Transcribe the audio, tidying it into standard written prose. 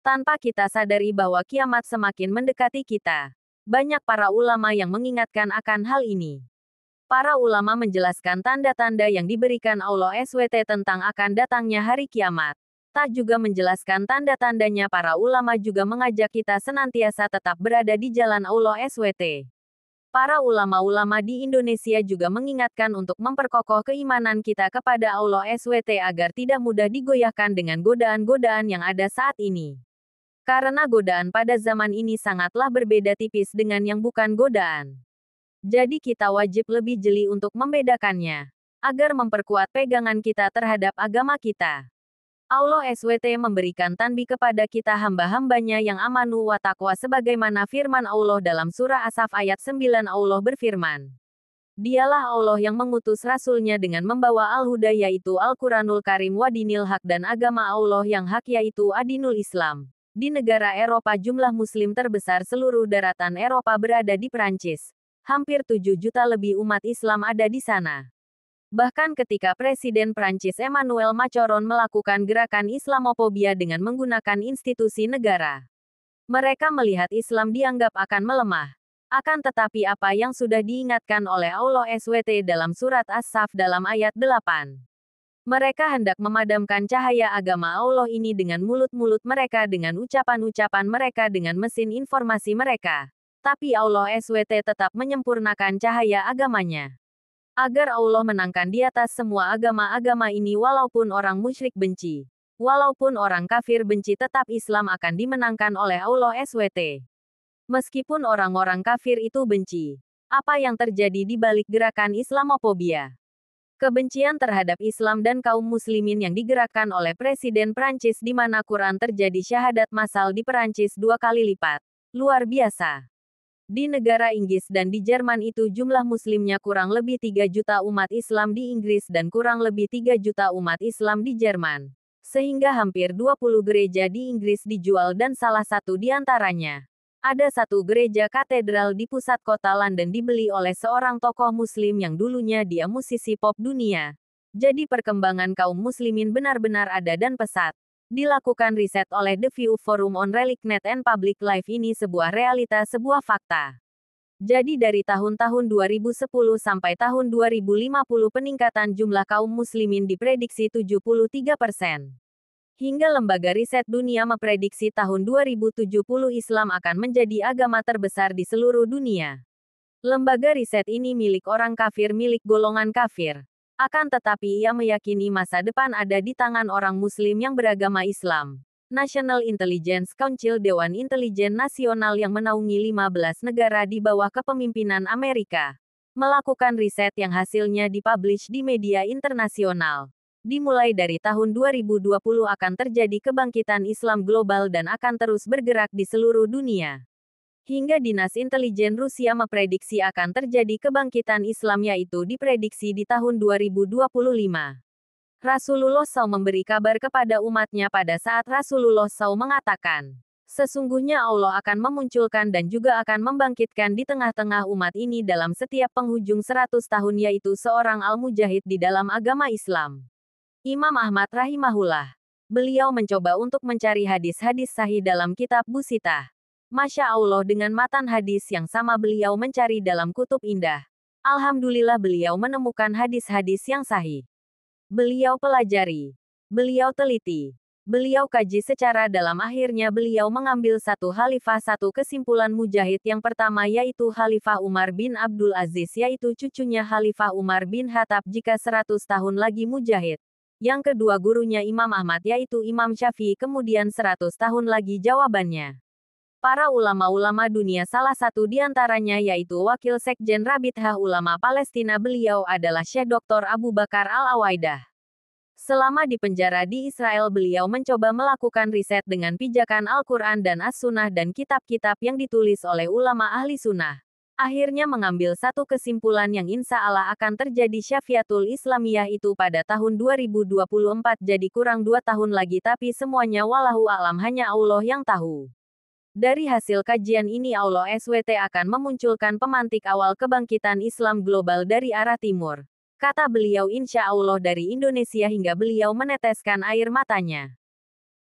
Tanpa kita sadari bahwa kiamat semakin mendekati kita. Banyak para ulama yang mengingatkan akan hal ini. Para ulama menjelaskan tanda-tanda yang diberikan Allah SWT tentang akan datangnya hari kiamat. Tak juga menjelaskan tanda-tandanya, para ulama juga mengajak kita senantiasa tetap berada di jalan Allah SWT. Para ulama-ulama di Indonesia juga mengingatkan untuk memperkokoh keimanan kita kepada Allah SWT agar tidak mudah digoyahkan dengan godaan-godaan yang ada saat ini. Karena godaan pada zaman ini sangatlah berbeda tipis dengan yang bukan godaan. Jadi kita wajib lebih jeli untuk membedakannya, agar memperkuat pegangan kita terhadap agama kita. Allah SWT memberikan tanbih kepada kita hamba-hambanya yang amanu wa taqwa sebagaimana firman Allah dalam surah As-Saff ayat 9. Allah berfirman, Dialah Allah yang mengutus Rasul-Nya dengan membawa Al-Huda yaitu Al-Quranul Karim wa dinil haq dan agama Allah yang hak yaitu adinul Islam. Di negara Eropa jumlah muslim terbesar seluruh daratan Eropa berada di Prancis. Hampir 7 juta lebih umat Islam ada di sana. Bahkan ketika Presiden Prancis Emmanuel Macron melakukan gerakan Islamofobia dengan menggunakan institusi negara, mereka melihat Islam dianggap akan melemah. Akan tetapi apa yang sudah diingatkan oleh Allah SWT dalam surat As-Saff dalam ayat 8. Mereka hendak memadamkan cahaya agama Allah ini dengan mulut-mulut mereka, dengan ucapan-ucapan mereka, dengan mesin informasi mereka. Tapi Allah SWT tetap menyempurnakan cahaya agamanya. Agar Allah menangkan di atas semua agama-agama ini walaupun orang musyrik benci. Walaupun orang kafir benci tetap Islam akan dimenangkan oleh Allah SWT. Meskipun orang-orang kafir itu benci. Apa yang terjadi di balik gerakan Islamofobia? Kebencian terhadap Islam dan kaum muslimin yang digerakkan oleh Presiden Prancis di mana Quran terjadi syahadat massal di Perancis 2 kali lipat. Luar biasa. Di negara Inggris dan di Jerman itu jumlah muslimnya kurang lebih 3 juta umat Islam di Inggris dan kurang lebih 3 juta umat Islam di Jerman. Sehingga hampir 20 gereja di Inggris dijual dan salah satu di antaranya. Ada satu gereja katedral di pusat kota London dibeli oleh seorang tokoh muslim yang dulunya dia musisi pop dunia. Jadi perkembangan kaum muslimin benar-benar ada dan pesat. Dilakukan riset oleh The View Forum on Religion and Public Life ini sebuah realita, sebuah fakta. Jadi dari tahun-tahun 2010 sampai tahun 2050 peningkatan jumlah kaum muslimin diprediksi 73%. Hingga lembaga riset dunia memprediksi tahun 2070 Islam akan menjadi agama terbesar di seluruh dunia. Lembaga riset ini milik orang kafir, milik golongan kafir. Akan tetapi ia meyakini masa depan ada di tangan orang muslim yang beragama Islam. National Intelligence Council, Dewan Intelijen Nasional yang menaungi 15 negara di bawah kepemimpinan Amerika, melakukan riset yang hasilnya dipublish di media internasional. Dimulai dari tahun 2020 akan terjadi kebangkitan Islam global dan akan terus bergerak di seluruh dunia. Hingga Dinas Intelijen Rusia memprediksi akan terjadi kebangkitan Islam yaitu diprediksi di tahun 2025. Rasulullah SAW memberi kabar kepada umatnya pada saat Rasulullah SAW mengatakan, sesungguhnya Allah akan memunculkan dan juga akan membangkitkan di tengah-tengah umat ini dalam setiap penghujung 100 tahun yaitu seorang al-mujahid di dalam agama Islam. Imam Ahmad rahimahullah. Beliau mencoba untuk mencari hadis-hadis sahih dalam kitab Busitah. Masya Allah, dengan matan hadis yang sama beliau mencari dalam kutub indah. Alhamdulillah beliau menemukan hadis-hadis yang sahih. Beliau pelajari. Beliau teliti. Beliau kaji secara dalam, akhirnya beliau mengambil satu khalifah, satu kesimpulan mujahid. Yang pertama yaitu Khalifah Umar bin Abdul Aziz yaitu cucunya Khalifah Umar bin Khattab jika 100 tahun lagi mujahid. Yang kedua gurunya Imam Ahmad yaitu Imam Syafi'i kemudian 100 tahun lagi jawabannya. Para ulama-ulama dunia salah satu di antaranya yaitu Wakil Sekjen Rabithah Ulama Palestina, beliau adalah Syekh Dr. Abu Bakar Al-Awaidah. Selama di penjara di Israel beliau mencoba melakukan riset dengan pijakan Al-Quran dan As-Sunnah dan kitab-kitab yang ditulis oleh ulama ahli sunnah. Akhirnya mengambil satu kesimpulan yang insya Allah akan terjadi Syafiatul Islamiyah itu pada tahun 2024, jadi kurang 2 tahun lagi, tapi semuanya wallahu alam, hanya Allah yang tahu. Dari hasil kajian ini Allah SWT akan memunculkan pemantik awal kebangkitan Islam global dari arah timur. Kata beliau insya Allah dari Indonesia hingga beliau meneteskan air matanya.